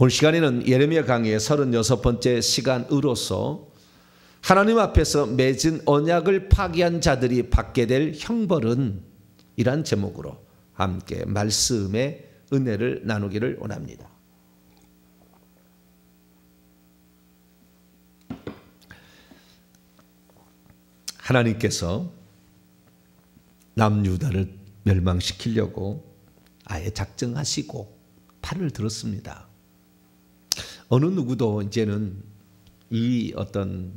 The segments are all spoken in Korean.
오늘 시간에는 예레미야 강의의 36번째 시간으로서 하나님 앞에서 맺은 언약을 파기한 자들이 받게 될 형벌은 이란 제목으로 함께 말씀의 은혜를 나누기를 원합니다. 하나님께서 남유다를 멸망시키려고 아예 작정하시고 팔을 들었습니다. 어느 누구도 이제는 이 어떤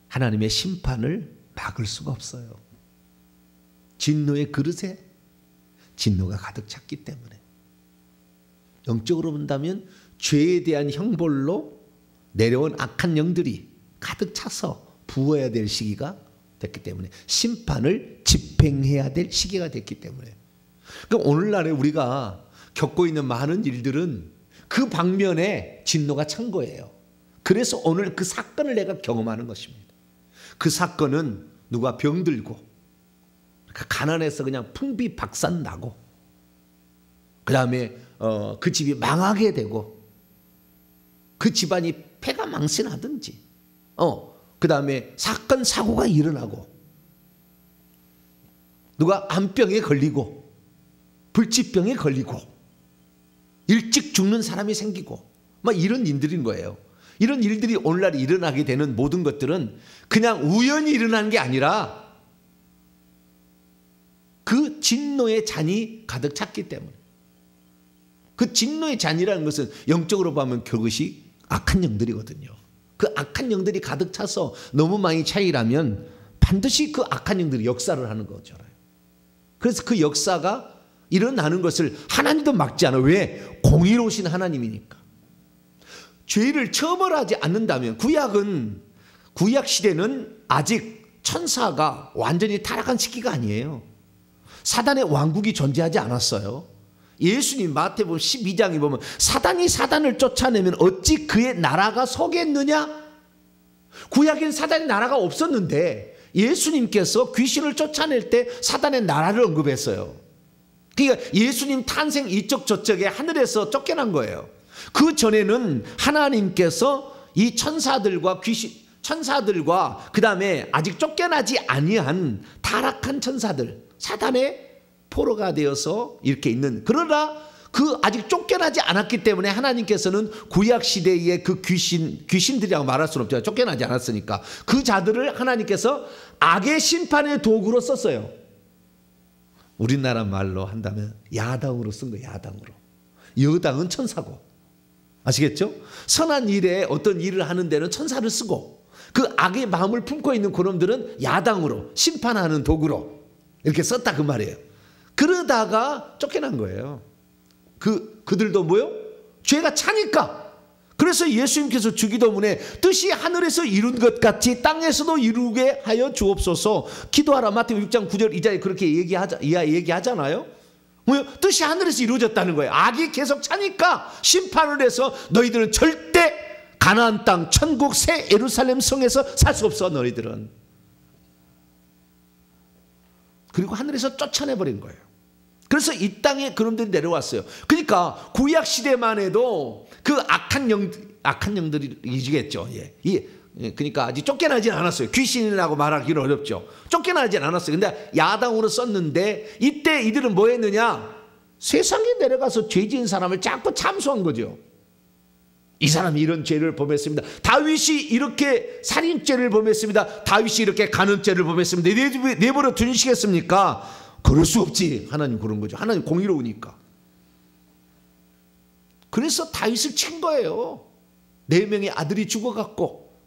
하나님의 심판을 막을 수가 없어요. 진노의 그릇에 진노가 가득 찼기 때문에. 영적으로 본다면 죄에 대한 형벌로 내려온 악한 영들이 가득 차서 부어야 될 시기가 됐기 때문에, 심판을 집행해야 될 시기가 됐기 때문에. 그러니까 오늘날에 우리가 겪고 있는 많은 일들은 그 방면에 진노가 찬 거예요. 그래서 오늘 그 사건을 내가 경험하는 것입니다. 그 사건은 누가 병들고 가난해서 그냥 풍비박산 나고, 그 다음에 그 집이 망하게 되고, 그 집안이 폐가 망신하든지, 그 다음에 사건 사고가 일어나고, 누가 암병에 걸리고 불치병에 걸리고 일찍 죽는 사람이 생기고 막 이런 일들인 거예요. 이런 일들이 오늘날 일어나게 되는 모든 것들은 그냥 우연히 일어난 게 아니라 그 진노의 잔이 가득 찼기 때문에. 그 진노의 잔이라는 것은 영적으로 보면 그것이 악한 영들이거든요. 그 악한 영들이 가득 차서 너무 많이 차이라면 반드시 그 악한 영들이 역사를 하는 거잖아요. 그래서 그 역사가 일어나는 것을 하나님도 막지 않아요. 왜? 공의로우신 하나님이니까. 죄를 처벌하지 않는다면, 구약 시대는 아직 천사가 완전히 타락한 시기가 아니에요. 사단의 왕국이 존재하지 않았어요. 예수님 마태복음 12장에 보면 사단이 사단을 쫓아내면 어찌 그의 나라가 서겠느냐? 구약엔 사단의 나라가 없었는데 예수님께서 귀신을 쫓아낼 때 사단의 나라를 언급했어요. 그러니까 예수님 탄생 이쪽 저쪽에 하늘에서 쫓겨난 거예요. 그 전에는 하나님께서 이 천사들과 그 다음에 아직 쫓겨나지 아니한 타락한 천사들, 사단의 포로가 되어서 이렇게 있는, 그러나 그 아직 쫓겨나지 않았기 때문에 하나님께서는 구약 시대의 그 귀신들이라고 말할 수는 없잖아요. 쫓겨나지 않았으니까. 그 자들을 하나님께서 악의 심판의 도구로 썼어요. 우리나라 말로 한다면 야당으로 쓴 거예요. 야당으로. 여당은 천사고, 아시겠죠? 선한 일에 어떤 일을 하는 데는 천사를 쓰고, 그 악의 마음을 품고 있는 그놈들은 야당으로, 심판하는 도구로 이렇게 썼다 그 말이에요. 그러다가 쫓겨난 거예요. 그들도 뭐요? 죄가 차니까. 그래서 예수님께서 주기도문에 뜻이 하늘에서 이룬 것 같이 땅에서도 이루게 하여 주옵소서 기도하라. 마태복음 6장 9절 이자에 그렇게 얘기하잖아요. 뭐요? 뜻이 하늘에서 이루어졌다는 거예요. 악이 계속 차니까 심판을 해서 너희들은 절대 가나안 땅 천국 새 예루살렘 성에서 살 수 없어 너희들은. 그리고 하늘에서 쫓아내버린 거예요. 그래서 이 땅에 그놈들이 내려왔어요. 그러니까 구약 시대만 해도 그 악한 영들이겠죠. 그러니까 아직 쫓겨나진 않았어요. 귀신이라고 말하기는 어렵죠. 쫓겨나진 않았어요. 근데 야당으로 썼는데 이때 이들은 뭐 했느냐? 세상에 내려가서 죄 지은 사람을 자꾸 참소한 거죠. 이 사람이 이런 죄를 범했습니다. 다윗이 이렇게 살인죄를 범했습니다. 다윗이 이렇게 간음죄를 범했습니다. 내버려 두시겠습니까? 그럴 수 없지. 하나님 그런 거죠. 하나님 공의로우니까. 그래서 다윗을 친 거예요. 4명의 아들이 죽어갔고,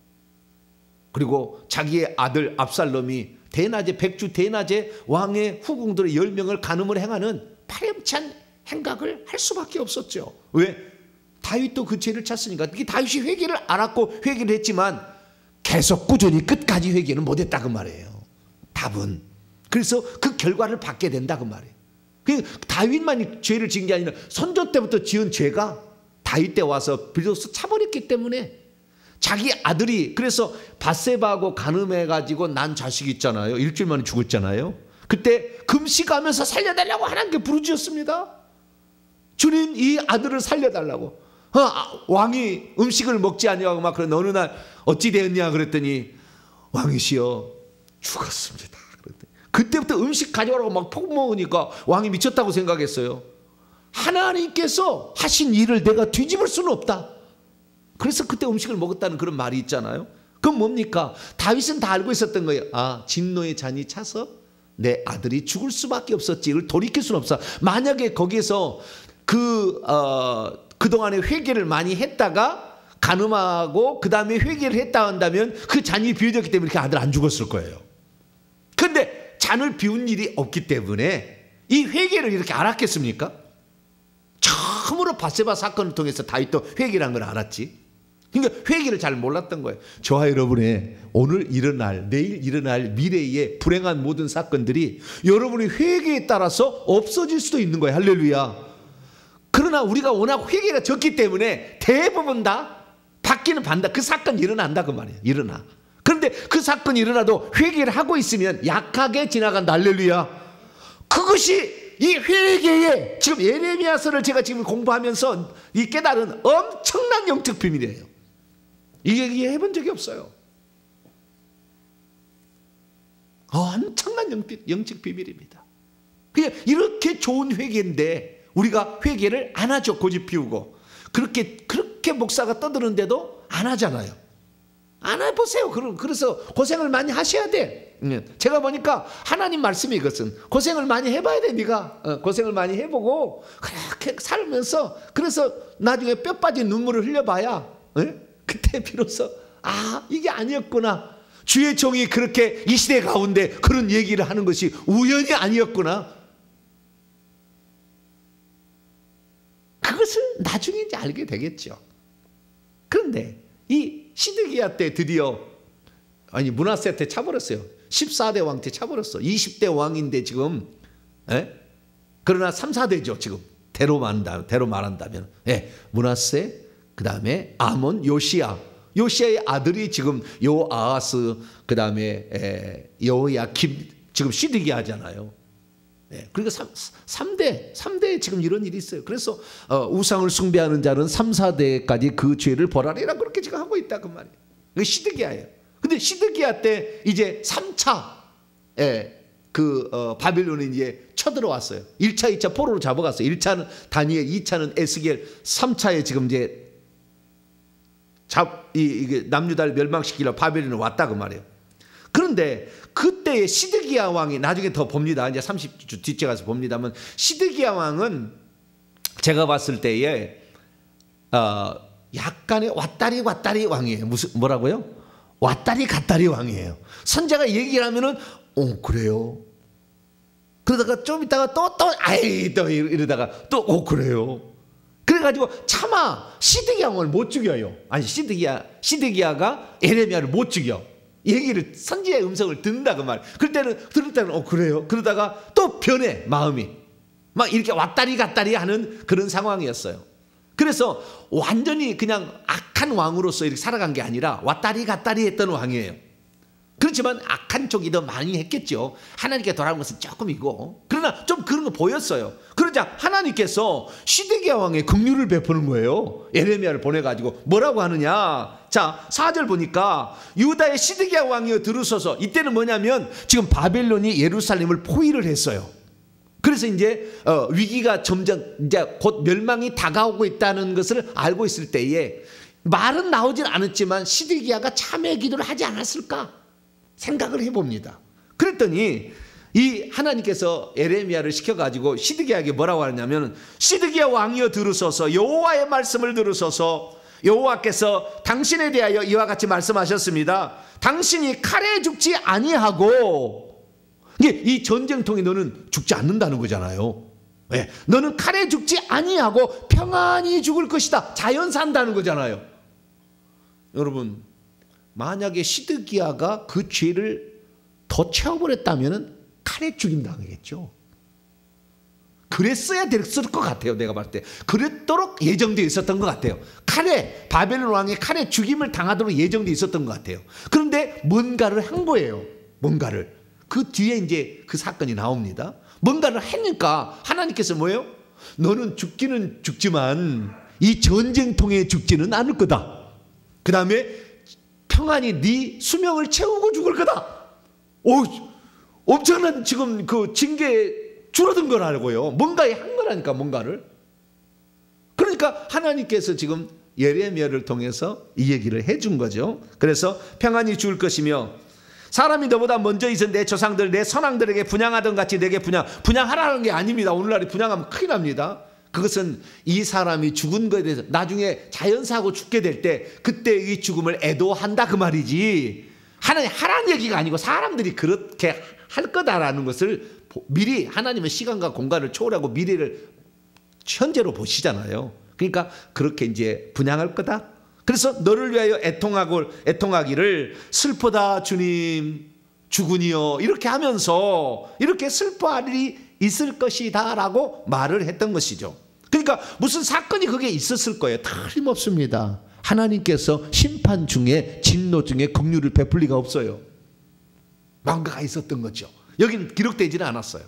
그리고 자기의 아들 압살롬이 대낮에 백주 대낮에 왕의 후궁들의 10명을 간음을 행하는 파렴치한 행각을 할 수밖에 없었죠. 왜? 다윗도 그 죄를 찼으니까. 다윗이 회개를 안 하고 회개를 했지만 계속 꾸준히 끝까지 회개는 못했다 그 말이에요. 답은. 그래서 그 결과를 받게 된다 그 말이에요. 다윗만이 죄를 지은 게 아니라 선조 때부터 지은 죄가 다윗 때 와서 비로소 차버렸기 때문에 자기 아들이, 그래서 밧세바하고 간음해가지고 난 자식이 있잖아요. 일주일 만에 죽었잖아요. 그때 금식하면서 살려달라고 하나님께 부르짖었습니다. 주님 이 아들을 살려달라고. 왕이 음식을 먹지 아니하고 막 그런 어느 날 어찌 되었냐 그랬더니 왕이시여 죽었습니다. 그때부터 음식 가져오라고 막 퍼먹으니까 왕이 미쳤다고 생각했어요. 하나님께서 하신 일을 내가 뒤집을 수는 없다. 그래서 그때 음식을 먹었다는 그런 말이 있잖아요. 그건 뭡니까? 다윗은 다 알고 있었던 거예요. 진노의 잔이 차서 내 아들이 죽을 수밖에 없었지. 이걸 돌이킬 수는 없어. 만약에 거기에서 그동안에 회개를 많이 했다가 간음하고 그 다음에 회개를 했다 한다면 그 잔이 비워졌기 때문에 그 아들 안 죽었을 거예요. 근데 잔을 비운 일이 없기 때문에 이 회개를 이렇게 알았겠습니까? 처음으로 바세바 사건을 통해서 다윗도 회개란 걸 알았지. 그러니까 회개를 잘 몰랐던 거예요. 저와 여러분의 오늘 일어날, 내일 일어날 미래의 불행한 모든 사건들이 여러분의 회개에 따라서 없어질 수도 있는 거예요. 할렐루야. 그러나 우리가 워낙 회개가 적기 때문에 대부분 다 받기는 받는다. 그 사건이 일어난다 그 말이에요. 일어나. 그런데 그 사건이 일어나도 회개를 하고 있으면 약하게 지나간다. 할렐루야. 그것이 이 회개에 지금 예레미야서를 제가 지금 공부하면서 이 깨달은 엄청난 영적 비밀이에요. 이게 해본 적이 없어요. 엄청난 영적 비밀입니다. 이렇게 좋은 회개인데 우리가 회개를 안 하죠. 고집 피우고 그렇게 목사가 떠드는데도 안 하잖아요. 안 해보세요. 그래서 고생을 많이 하셔야 돼. 제가 보니까 하나님 말씀이 이것은 고생을 많이 해봐야 돼. 네가 고생을 많이 해보고 그렇게 살면서 그래서 나중에 뼈 빠진 눈물을 흘려봐야 그때 비로소 이게 아니었구나. 주의 종이 그렇게 이 시대 가운데 그런 얘기를 하는 것이 우연이 아니었구나. 그것을 나중에 이제 알게 되겠죠. 그런데 이 시드기야 때 드디어 므낫세 때 차버렸어요. 14대 왕 때 차버렸어. 20대 왕인데 지금 그러나 3, 4대죠. 지금 대로 말한다면 므낫세, 그 다음에 아몬, 요시야의 아들이 지금 요아하스, 그 다음에 여호야김, 지금 시드기야잖아요. 그러니까 3대 지금 이런 일이 있어요. 그래서 우상을 숭배하는 자는 3, 4대까지 그 죄를 벌하리라 그렇게 지금 하고 있다 그 말이에요. 그게 시드기야예요. 근데 시드기야 때 이제 3차 바빌론이 이제 쳐들어왔어요. 1차, 2차 포로로 잡아갔어요. 1차는 다니엘, 2차는 에스겔, 3차에 지금 이제 이게 남유다를 멸망시키려 바벨론이 왔다 그 말이에요. 그런데 그때의 시드기야 왕이 나중에 더 봅니다. 이제 30주 뒤째 가서 봅니다만 시드기야 왕은 제가 봤을 때에 약간의 왔다리 갔다리 왕이에요. 뭐라고요? 왔다리 갔다리 왕이에요. 선자가 얘기를 하면은 그래요. 그러다가 좀 있다가 또 이러다가 또 그래요. 그래가지고 차마 시드기야 왕을 못 죽여요. 아니 시드기야가 예레미야를 못 죽여. 얘기를 선지의 음성을 듣는다 그 말. 들을 때는 그래요. 그러다가 또 변해 마음이. 막 이렇게 왔다리 갔다리 하는 그런 상황이었어요. 그래서 완전히 그냥 악한 왕으로서 이렇게 살아간 게 아니라 왔다리 갔다리 했던 왕이에요. 그렇지만 악한 쪽이 더 많이 했겠죠. 하나님께 돌아온 것은 조금이고. 그러나 좀 그런 거 보였어요. 그러자 하나님께서 시드기야 왕에 긍휼을 베푸는 거예요. 예레미야를 보내가지고 뭐라고 하느냐. 자 4절 보니까 유다의 시드기야 왕이여 들으소서. 이때는 뭐냐면 지금 바벨론이 예루살렘을 포위를 했어요. 그래서 이제 위기가 점점 이제 곧 멸망이 다가오고 있다는 것을 알고 있을 때에 말은 나오진 않았지만 시드기야가 참회 기도를 하지 않았을까 생각을 해봅니다. 그랬더니 이 하나님께서 예레미야를 시켜가지고 시드기야에게 뭐라고 하냐면 시드기야 왕이여 들으소서. 여호와의 말씀을 들으소서. 여호와께서 당신에 대하여 이와 같이 말씀하셨습니다. 당신이 칼에 죽지 아니하고, 이 전쟁통에 너는 죽지 않는다는 거잖아요. 너는 칼에 죽지 아니하고 평안히 죽을 것이다. 자연 산다는 거잖아요. 여러분, 만약에 시드기야가 그 죄를 더 채워버렸다면 칼에 죽임 당하겠죠. 그랬어야 됐을 것 같아요. 내가 봤을 때 그랬도록 예정되어 있었던 것 같아요. 바벨론 왕이 칼에 죽임을 당하도록 예정되어 있었던 것 같아요. 그런데 뭔가를 한 거예요. 뭔가를. 그 뒤에 이제 그 사건이 나옵니다. 뭔가를 하니까 하나님께서 뭐예요? 너는 죽기는 죽지만 이 전쟁통에 죽지는 않을 거다. 그 다음에 평안히 네 수명을 채우고 죽을 거다. 오, 엄청난 지금 그 징계 줄어든 거라고요. 뭔가 한 거라니까, 뭔가를. 그러니까 하나님께서 지금 예레미야를 통해서 이 얘기를 해준 거죠. 그래서 평안히 죽을 것이며 사람이 너보다 먼저 있은 내 조상들 내 선왕들에게 분향하던 같이 내게 분향하라는 게 아닙니다. 오늘날에 분향하면 큰일 납니다. 그것은 이 사람이 죽은 것에 대해서 나중에 자연사하고 죽게 될 때 그때 이 죽음을 애도한다 그 말이지, 하나님 하라는 얘기가 아니고 사람들이 그렇게 할 거다라는 것을 미리, 하나님은 시간과 공간을 초월하고 미래를 현재로 보시잖아요. 그러니까 그렇게 이제 분향할 거다. 그래서 너를 위하여 애통하기를 슬프다 주님 주군이여 이렇게 하면서 이렇게 슬퍼할 일이 있을 것이다 라고 말을 했던 것이죠. 그러니까 무슨 사건이 그게 있었을 거예요. 틀림없습니다. 하나님께서 심판 중에 진노 중에 긍휼을 베풀 리가 없어요. 뭔가가 있었던 거죠. 여기는 기록되지는 않았어요.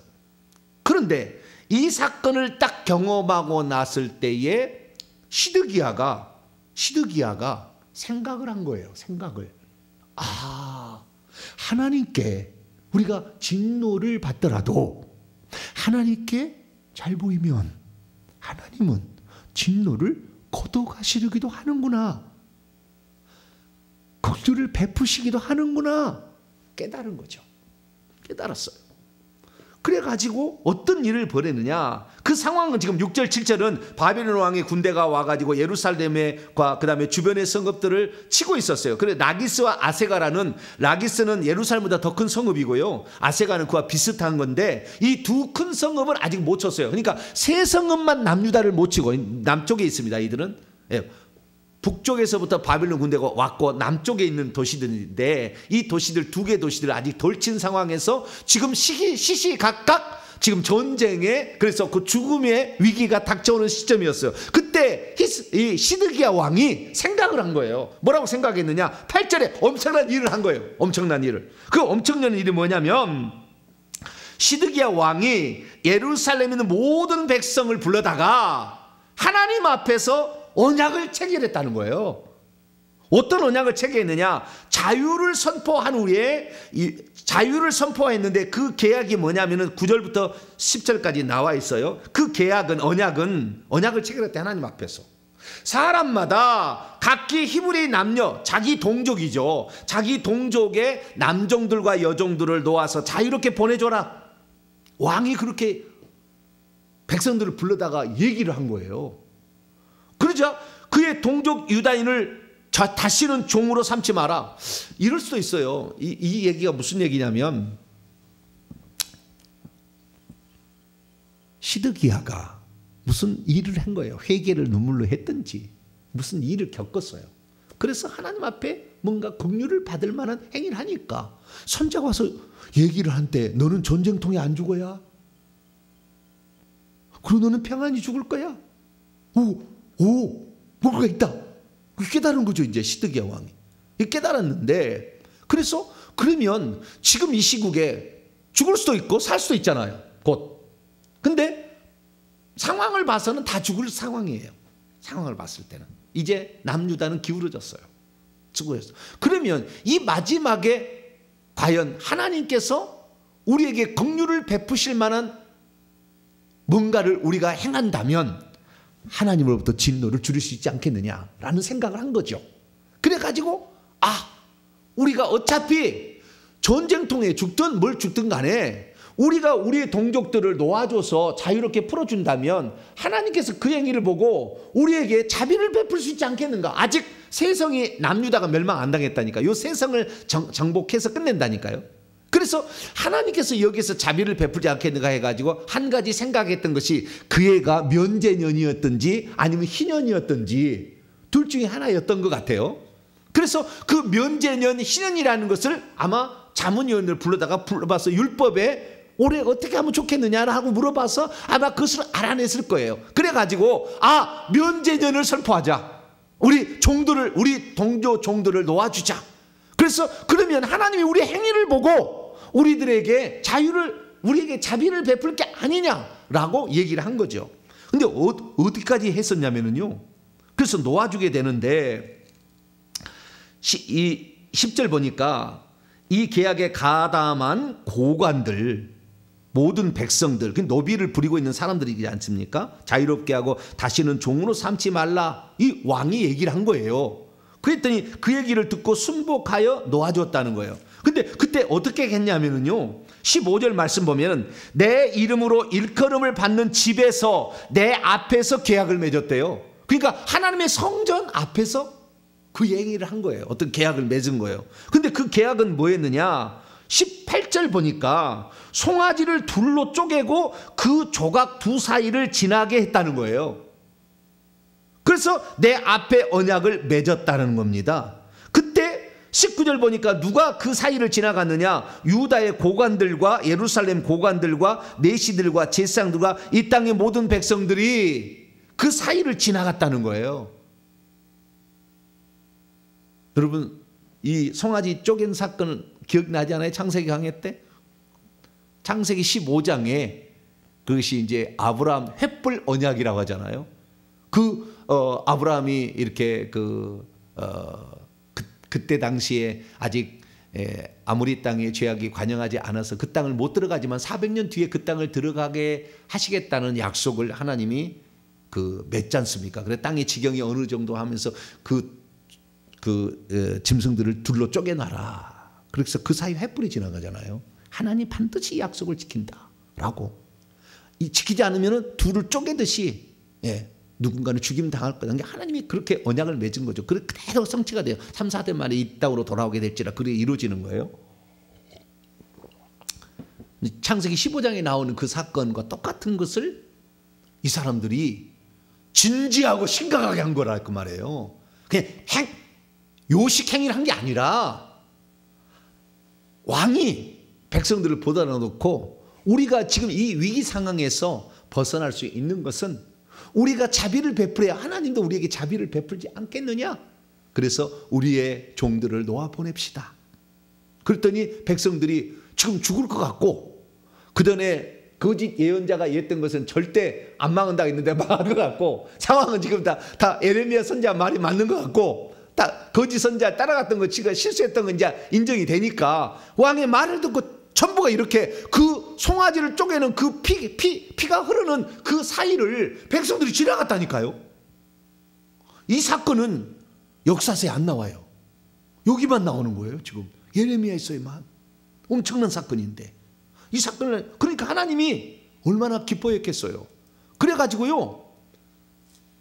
그런데 이 사건을 딱 경험하고 났을 때에 시드기야가 생각을 한 거예요. 생각을. 하나님께 우리가 진노를 받더라도 하나님께 잘 보이면 하나님은 진노를 거둬가시기도 하는구나. 긍휼을 베푸시기도 하는구나. 깨달은 거죠. 깨달았어요. 그래가지고 어떤 일을 벌였느냐. 그 상황은 지금 6절 7절은 바벨론 왕의 군대가 와가지고 예루살렘과 그 다음에 주변의 성읍들을 치고 있었어요. 그래 라기스와 아세가라는, 라기스는 예루살렘보다 더 큰 성읍이고요, 아세가는 그와 비슷한 건데 이 두 큰 성읍은 아직 못 쳤어요. 그러니까 세 성읍만 남유다를 못 치고, 남쪽에 있습니다. 이들은 북쪽에서부터 바벨론 군대가 왔고 남쪽에 있는 도시들인데 이 도시들, 두 개 도시들 아직 덜 친 상황에서 지금 시시각각 지금 전쟁에, 그래서 그 죽음의 위기가 닥쳐오는 시점이었어요. 그때 이 시드기야 왕이 생각을 한 거예요. 뭐라고 생각했느냐. 8절에 엄청난 일을 한 거예요. 엄청난 일을. 그 엄청난 일이 뭐냐면 시드기야 왕이 예루살렘에 있는 모든 백성을 불러다가 하나님 앞에서 언약을 체결했다는 거예요. 어떤 언약을 체결했느냐. 자유를 선포한 후에 자유를 선포했는데 그 계약이 뭐냐면은 9절부터 10절까지 나와 있어요. 그 계약은 언약을 체결했대. 하나님 앞에서 사람마다 각기 히브리 남녀, 자기 동족이죠, 자기 동족의 남종들과 여종들을 놓아서 자유롭게 보내줘라. 왕이 그렇게 백성들을 불러다가 얘기를 한 거예요. 그러자 그의 동족 유다인을 다시는 종으로 삼지 마라. 이럴 수도 있어요. 이 얘기가 무슨 얘기냐면 시드기야가 무슨 일을 한 거예요. 회개를 눈물로 했든지 무슨 일을 겪었어요. 그래서 하나님 앞에 뭔가 긍휼을 받을 만한 행위를 하니까 선자가 와서 얘기를 한때 너는 전쟁통에 안 죽어야? 그리고 너는 평안히 죽을 거야? 뭔가 있다. 깨달은 거죠. 이제 시드기야 왕이 깨달았는데, 그래서 그러면 지금 이 시국에 죽을 수도 있고 살 수도 있잖아요. 곧. 근데 상황을 봐서는 다 죽을 상황이에요. 상황을 봤을 때는 이제 남유다는 기울어졌어요. 수고했어. 그러면 이 마지막에 과연 하나님께서 우리에게 긍휼을 베푸실 만한 뭔가를 우리가 행한다면 하나님으로부터 진노를 줄일 수 있지 않겠느냐라는 생각을 한 거죠. 그래가지고 우리가 어차피 전쟁통에 죽든 뭘 죽든 간에 우리가 우리의 동족들을 놓아줘서 자유롭게 풀어준다면 하나님께서 그 행위를 보고 우리에게 자비를 베풀 수 있지 않겠는가. 아직 세성이 남유다가 멸망 안 당했다니까. 요 세성을 정복해서 끝낸다니까요. 그래서 하나님께서 여기서 자비를 베풀지 않겠는가 해가지고 한 가지 생각했던 것이 그 애가 면제년이었든지 아니면 희년이었든지 둘 중에 하나였던 것 같아요. 그래서 그 면제년 희년이라는 것을 아마 자문위원을 불러봐서 율법에 올해 어떻게 하면 좋겠느냐 하고 물어봐서 아마 그것을 알아냈을 거예요. 그래가지고 면제년을 선포하자. 우리 동조 종들을 놓아주자. 그래서 그러면 하나님이 우리의 행위를 보고 우리에게 자비를 베풀 게 아니냐라고 얘기를 한 거죠. 근데 어디까지 했었냐면요, 그래서 놓아주게 되는데 이 10절 보니까 이 계약에 가담한 고관들 모든 백성들, 그 노비를 부리고 있는 사람들이지 않습니까? 자유롭게 하고 다시는 종으로 삼지 말라. 이 왕이 얘기를 한 거예요. 그랬더니 그 얘기를 듣고 순복하여 놓아줬다는 거예요. 근데 그때 어떻게 했냐면요, 15절 말씀 보면 내 이름으로 일컬음을 받는 집에서 내 앞에서 계약을 맺었대요. 그러니까 하나님의 성전 앞에서 그 얘기를 한 거예요. 어떤 계약을 맺은 거예요. 근데 그 계약은 뭐였느냐? 18절 보니까 송아지를 둘로 쪼개고 그 조각 두 사이를 지나게 했다는 거예요. 그래서 내 앞에 언약을 맺었다는 겁니다. 그때 19절 보니까 누가 그 사이를 지나갔느냐? 유다의 고관들과 예루살렘 고관들과 내시들과 제사장들과 이 땅의 모든 백성들이 그 사이를 지나갔다는 거예요. 여러분, 이 송아지 쪼갠 사건은 기억나지 않아요? 창세기 강해 때? 창세기 15장에 그것이 이제 아브라함 횃불 언약이라고 하잖아요. 아브라함이 이렇게 그때 당시에 아직 아무리 땅에 죄악이 관영하지 않아서 그 땅을 못 들어가지만 400년 뒤에 그 땅을 들어가게 하시겠다는 약속을 하나님이 맺지 않습니까? 그래 땅의 지경이 어느 정도 하면서 짐승들을 둘로 쪼개놔라. 그래서 그 사이 횃불이 지나가잖아요. 하나님 반드시 약속을 지킨다라고. 지키지 않으면 둘을 쪼개듯이 누군가는 죽임 당할 거다. 하나님이 그렇게 언약을 맺은 거죠. 그대로 성취가 돼요. 3, 4대 만에 이 땅으로 돌아오게 될지라 그게 이루어지는 거예요. 창세기 15장에 나오는 그 사건과 똑같은 것을 이 사람들이 진지하고 심각하게 한 거라 그 말이에요. 그냥 요식 행위를 한 게 아니라 왕이 백성들을 보다가 놓고 우리가 지금 이 위기 상황에서 벗어날 수 있는 것은 우리가 자비를 베풀어야 하나님도 우리에게 자비를 베풀지 않겠느냐? 그래서 우리의 종들을 놓아 보냅시다. 그랬더니 백성들이 지금 죽을 것 같고 그전에 거짓 예언자가 얘기했던 것은 절대 안 망한다 했는데 망한 것 같고 상황은 지금 다 에레미야 선지자 말이 맞는 것 같고 다 거짓 선지자 따라갔던 거 지가 실수했던 건 이제 인정이 되니까 왕의 말을 듣고 전부가 이렇게 그 송아지를 쪼개는 그 피가 흐르는 그 사이를 백성들이 지나갔다니까요. 이 사건은 역사서에 안 나와요. 여기만 나오는 거예요. 지금 예레미야에서만 엄청난 사건인데 이 사건을 그러니까 하나님이 얼마나 기뻐했겠어요. 그래가지고요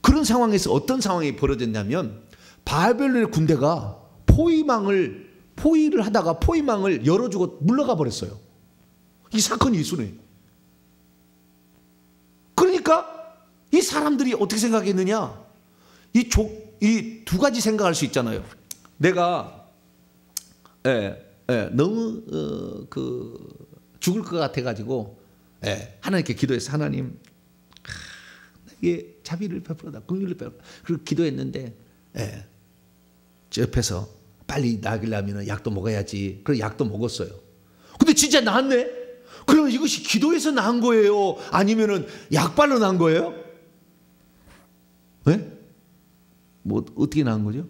그런 상황에서 어떤 상황이 벌어졌냐면 바벨론의 군대가 포위를 하다가 포위망을 열어주고 물러가 버렸어요. 이 사건이 있으네. 그러니까 이 사람들이 어떻게 생각했느냐? 이 두 가지 생각할 수 있잖아요. 내가 너무 죽을 것 같아가지고 하나님께 기도해서 하나님 나에게 자비를 베풀어라, 긍휼을 베풀어라. 그리고 기도했는데 저 옆에서 빨리 나으려면 약도 먹어야지. 그래서 약도 먹었어요. 근데 진짜 나았네? 그러면 이것이 기도해서 나은 거예요? 아니면은 약발로 나은 거예요? 네? 뭐 어떻게 나은 거죠?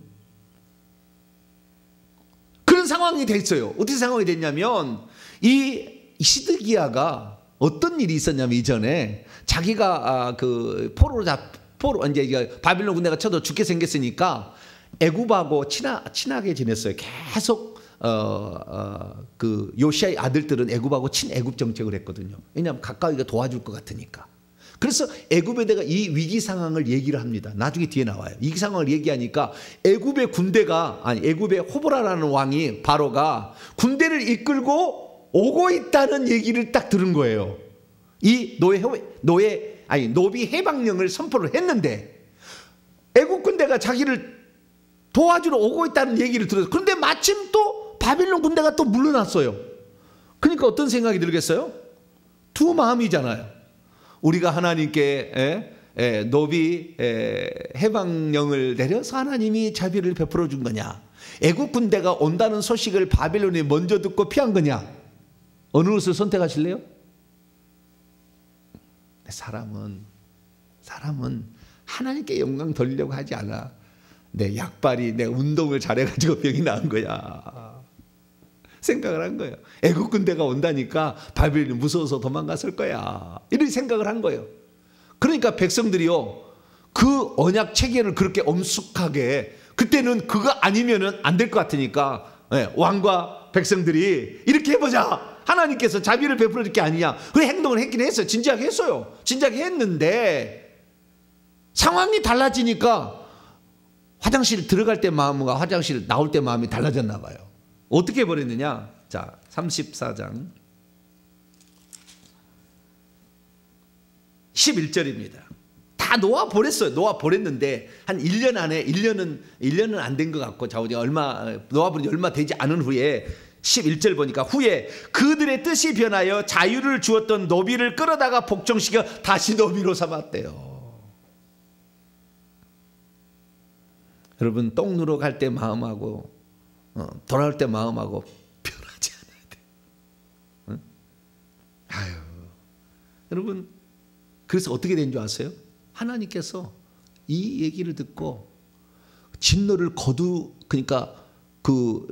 그런 상황이 됐어요. 어떻게 상황이 됐냐면 이 시드기야가 어떤 일이 있었냐면 이전에 자기가 포로 이제 바빌론 군대가 쳐도 죽게 생겼으니까 애굽하고 친하게 지냈어요. 계속 그 요시아의 아들들은 애굽하고 친애굽 정책을 했거든요. 왜냐하면 가까이가 도와줄 것 같으니까. 그래서 애굽에 대가 이 위기 상황을 얘기를 합니다. 나중에 뒤에 나와요. 이 상황을 얘기하니까 애굽의 호보라라는 왕이 바로가 군대를 이끌고 오고 있다는 얘기를 딱 들은 거예요. 이 노비 해방령을 선포를 했는데 애굽 군대가 자기를 도와주러 오고 있다는 얘기를 들었어요. 그런데 마침 또 바빌론 군대가 또 물러났어요. 그러니까 어떤 생각이 들겠어요? 두 마음이잖아요. 우리가 하나님께 노비 해방령을 내려서 하나님이 자비를 베풀어 준 거냐, 애국 군대가 온다는 소식을 바빌론이 먼저 듣고 피한 거냐, 어느 것을 선택하실래요? 사람은 하나님께 영광 돌리려고 하지 않아. 내 약발이 내 운동을 잘해가지고 병이 나은 거야. 생각을 한 거예요. 애국 군대가 온다니까 바벨론이 무서워서 도망갔을 거야. 이런 생각을 한 거예요. 그러니까 백성들이요, 그 언약 체계를 그렇게 엄숙하게, 그때는 그거 아니면은 안 될 것 같으니까 왕과 백성들이 이렇게 해보자. 하나님께서 자비를 베풀어 줄 게 아니냐. 그 행동을 했긴 했어요. 진지하게 했어요. 진지하게 했는데 상황이 달라지니까 화장실 들어갈 때 마음과 화장실 나올 때 마음이 달라졌나 봐요. 어떻게 해버렸느냐. 자, 34장 11절입니다. 다 놓아 버렸어요. 놓아 버렸는데 한 1년 안에 1년은 안 된 것 같고 좌우지가 놓아 버린 지 얼마 되지 않은 후에 11절 보니까 후에 그들의 뜻이 변하여 자유를 주었던 노비를 끌어다가 복종시켜 다시 노비로 삼았대요. 여러분, 똥 누러 갈 때 마음하고 돌아올 때 마음하고 변하지 않아야 돼. 응? 아유, 여러분, 그래서 어떻게 된 줄 아세요? 하나님께서 이 얘기를 듣고 진노를 그러니까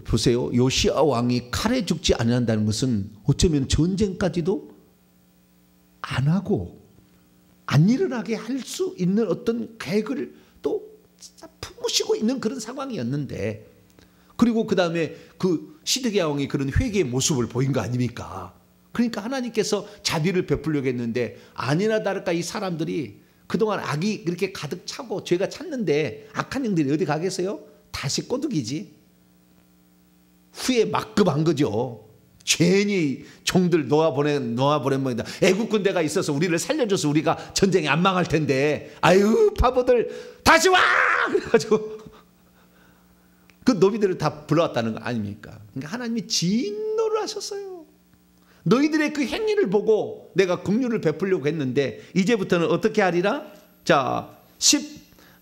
보세요. 요시아 왕이 칼에 죽지 않는다는 것은 어쩌면 전쟁까지도 안 하고 안 일어나게 할 수 있는 어떤 계획을 또 품으시고 있는 그런 상황이었는데, 그리고 그 다음에 그 시드기야 왕이 그런 회개의 모습을 보인 거 아닙니까? 그러니까 하나님께서 자비를 베풀려고 했는데 아니나 다를까 이 사람들이 그동안 악이 그렇게 가득 차고 죄가 찼는데 악한 영들이 어디 가겠어요? 다시 꼬드기지. 후에 막급한 거죠. 괜히 종들 놓아보낸 모양이다. 애국 군대가 있어서 우리를 살려줘서 우리가 전쟁에 안 망할 텐데, 아유 바보들 다시 와! 그래가지고 그 노비들을 다 불러왔다는 거 아닙니까? 그러니까 하나님이 진노를 하셨어요. 너희들의 그 행위를 보고 내가 긍휼을 베풀려고 했는데 이제부터는 어떻게 하리라? 자,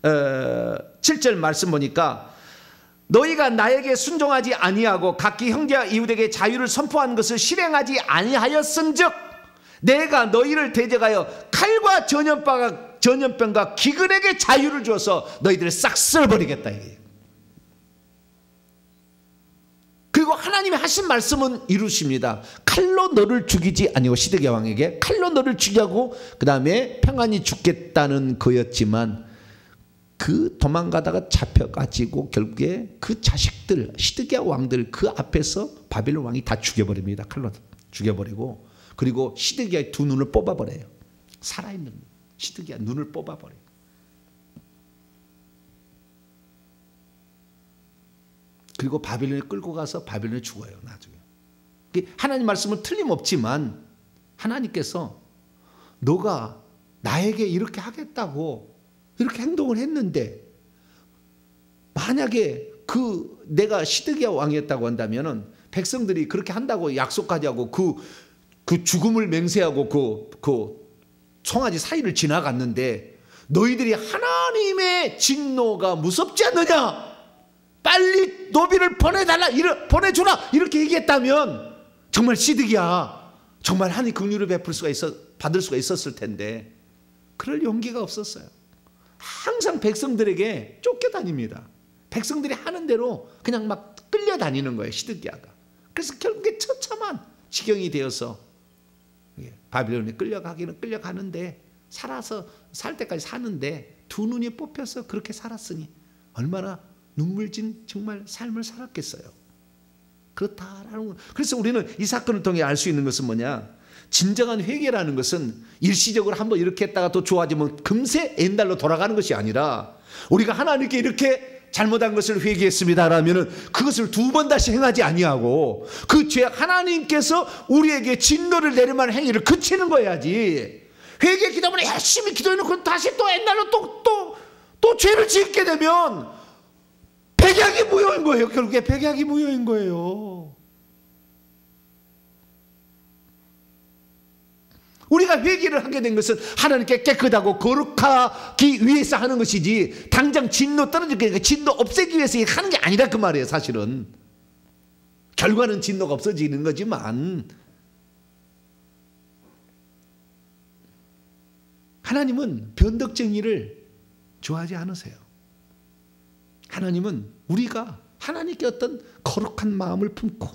17절 말씀 보니까 너희가 나에게 순종하지 아니하고 각기 형제와 이웃에게 자유를 선포한 것을 실행하지 아니하였은즉 내가 너희를 대적하여 칼과 전염병과 기근에게 자유를 주어서 너희들을 싹 쓸어버리겠다. 그리고 하나님이 하신 말씀은 이루십니다. 칼로 너를 죽이지 아니고 시드기야 왕에게 칼로 너를 죽이고 그 다음에 평안히 죽겠다는 거였지만 그 도망가다가 잡혀가지고 결국에 그 자식들 시드기야 왕들 그 앞에서 바벨론 왕이 다 죽여버립니다. 칼로 죽여버리고, 그리고 시드기야의 두 눈을 뽑아버려요. 살아있는 시드기야 눈을 뽑아버려요. 그리고 바벨론에 끌고 가서 바벨론에 죽어요. 나중에 하나님 말씀은 틀림없지만 하나님께서 너가 나에게 이렇게 하겠다고 이렇게 행동을 했는데 만약에 내가 시드기야 왕이었다고 한다면은 백성들이 그렇게 한다고 약속까지 하고 그 죽음을 맹세하고 그 송아지 사이를 지나갔는데 너희들이 하나님의 진노가 무섭지 않느냐? 빨리 노비를 보내주라 이렇게 얘기했다면 정말 시드기야 정말 하나님 긍휼을 받을 수가 있었을 텐데 그럴 용기가 없었어요. 항상 백성들에게 쫓겨다닙니다. 백성들이 하는 대로 그냥 막 끌려다니는 거예요. 시드기야가. 그래서 결국에 처참한 지경이 되어서 바빌론에 끌려가는데 살아서 살 때까지 사는데 두 눈이 뽑혀서 그렇게 살았으니 얼마나 눈물진 정말 삶을 살았겠어요. 그렇다라는 거. 그래서 우리는 이 사건을 통해 알 수 있는 것은 뭐냐? 진정한 회개라는 것은 일시적으로 한번 이렇게 했다가 또 좋아지면 금세 옛날로 돌아가는 것이 아니라 우리가 하나님께 이렇게 잘못한 것을 회개했습니다라면은 그것을 두 번 다시 행하지 아니하고 그 죄 하나님께서 우리에게 진노를 내릴만한 행위를 그치는 거야지. 회개 기도문에 열심히 기도해놓고 다시 또 옛날로 또 죄를 짓게 되면 백약이 무효인 거예요. 결국에 백약이 무효인 거예요. 우리가 회개를 하게 된 것은 하나님께 깨끗하고 거룩하기 위해서 하는 것이지 당장 진노 떨어지게 진노 없애기 위해서 하는 게 아니라 그 말이에요. 사실은 결과는 진노가 없어지는 거지만 하나님은 변덕쟁이를 좋아하지 않으세요. 하나님은 우리가 하나님께 어떤 거룩한 마음을 품고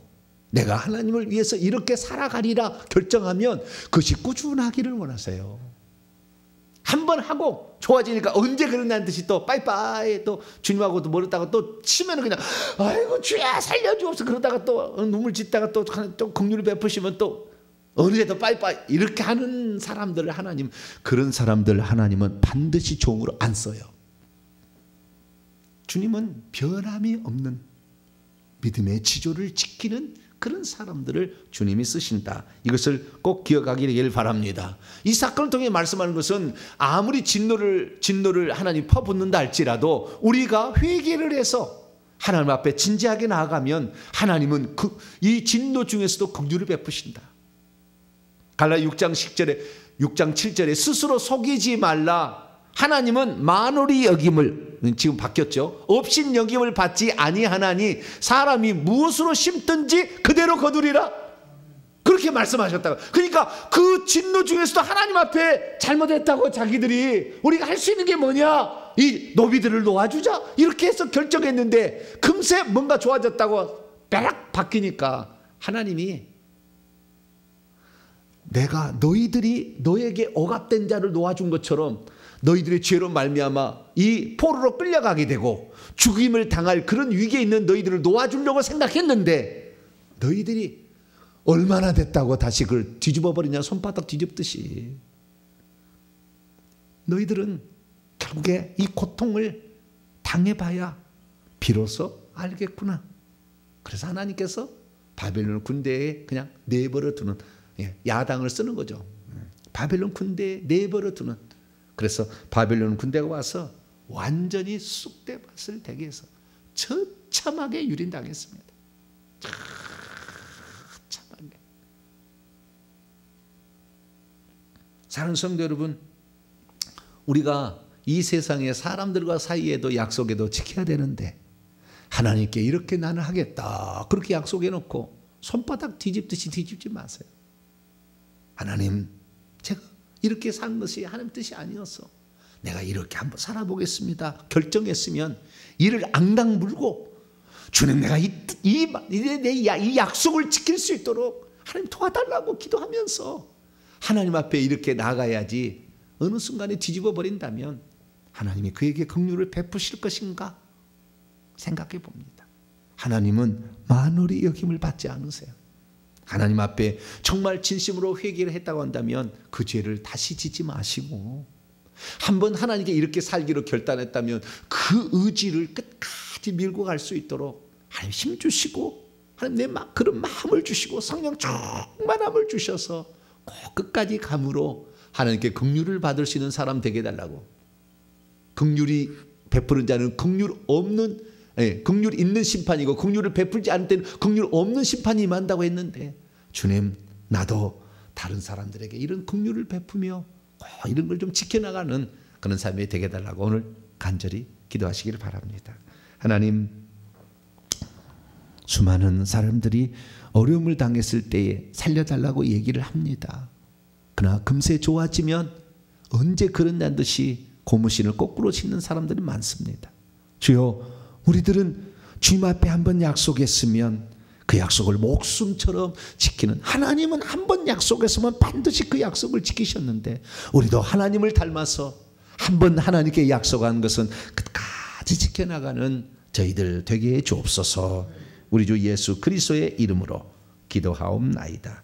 내가 하나님을 위해서 이렇게 살아가리라 결정하면 그것이 꾸준하기를 원하세요. 한번 하고 좋아지니까 언제 그러냐는 듯이 또 빠이빠이 또 주님하고도 멀었다가 또 치면 그냥 아이고 주야 살려주옵소서 그러다가 또 눈물 짓다가 또 긍휼을 베푸시면 또 어느새도 빠이빠이 이렇게 하는 사람들을 하나님, 그런 사람들 하나님은 반드시 종으로 안 써요. 주님은 변함이 없는 믿음의 지조를 지키는 그런 사람들을 주님이 쓰신다. 이것을 꼭 기억하기를 바랍니다. 이 사건을 통해 말씀하는 것은 아무리 진노를 하나님 퍼붓는다 할지라도 우리가 회개를 해서 하나님 앞에 진지하게 나아가면 하나님은 이 진노 중에서도 긍휼을 베푸신다. 갈라디아 6장 7절에 스스로 속이지 말라. 하나님은 만홀히 여김을, 지금 바뀌었죠. 없인 여김을 받지 아니하나니 사람이 무엇으로 심든지 그대로 거두리라. 그렇게 말씀하셨다고. 그러니까 그 진노 중에서도 하나님 앞에 잘못했다고 자기들이 우리가 할 수 있는 게 뭐냐? 이 노비들을 놓아주자. 이렇게 해서 결정했는데 금세 뭔가 좋아졌다고 벼락 바뀌니까 하나님이 내가 너희들이 너에게 억압된 자를 놓아준 것처럼 너희들의 죄로 말미암아 이 포로로 끌려가게 되고 죽임을 당할 그런 위기에 있는 너희들을 놓아주려고 생각했는데 너희들이 얼마나 됐다고 다시 그걸 뒤집어 버리냐. 손바닥 뒤집듯이. 너희들은 결국에 이 고통을 당해봐야 비로소 알겠구나. 그래서 하나님께서 바벨론 군대에 그냥 내버려 두는, 야당을 쓰는 거죠. 바벨론 군대에 내버려 두는. 그래서 바벨론 군대가 와서 완전히 쑥대밭을 되게 해서 처참하게 유린당했습니다. 처참하게. 사랑하는 성도 여러분, 우리가 이 세상의 사람들과 사이에도 약속에도 지켜야 되는데 하나님께 이렇게 나는 하겠다 그렇게 약속해 놓고 손바닥 뒤집듯이 뒤집지 마세요. 하나님, 제가 이렇게 산 것이 하나님 뜻이 아니었어. 내가 이렇게 한번 살아보겠습니다. 결정했으면 이를 앙당 물고 주님, 내가 이 약속을 지킬 수 있도록 하나님 도와달라고 기도하면서 하나님 앞에 이렇게 나가야지. 어느 순간에 뒤집어 버린다면 하나님이 그에게 긍휼을 베푸실 것인가 생각해 봅니다. 하나님은 만홀히 여김을 받지 않으세요. 하나님 앞에 정말 진심으로 회개를 했다고 한다면 그 죄를 다시 짓지 마시고, 한번 하나님께 이렇게 살기로 결단했다면 그 의지를 끝까지 밀고 갈 수 있도록 하나님 힘 주시고, 하나님 그런 마음을 주시고 성령 충만함을 주셔서 꼭 끝까지 감으로 하나님께 긍휼을 받을 수 있는 사람 되게 해달라고. 긍휼이 베푸는 자는 긍휼 없는, 긍휼 있는 심판이고 긍휼을 베풀지 않을 때는 긍휼 없는 심판이 임한다고 했는데, 주님, 나도 다른 사람들에게 이런 긍휼을 베푸며 이런 걸 좀 지켜나가는 그런 삶이 되게 해달라고 오늘 간절히 기도하시기를 바랍니다. 하나님, 수많은 사람들이 어려움을 당했을 때에 살려달라고 얘기를 합니다. 그러나 금세 좋아지면 언제 그런다는 듯이 고무신을 거꾸로 신는 사람들이 많습니다. 주여, 우리들은 주님 앞에 한번 약속했으면 그 약속을 목숨처럼 지키는, 하나님은 한번 약속했으면 반드시 그 약속을 지키셨는데 우리도 하나님을 닮아서 한번 하나님께 약속한 것은 끝까지 지켜나가는 저희들 되게 해 주옵소서. 우리 주 예수 그리스도의 이름으로 기도하옵나이다.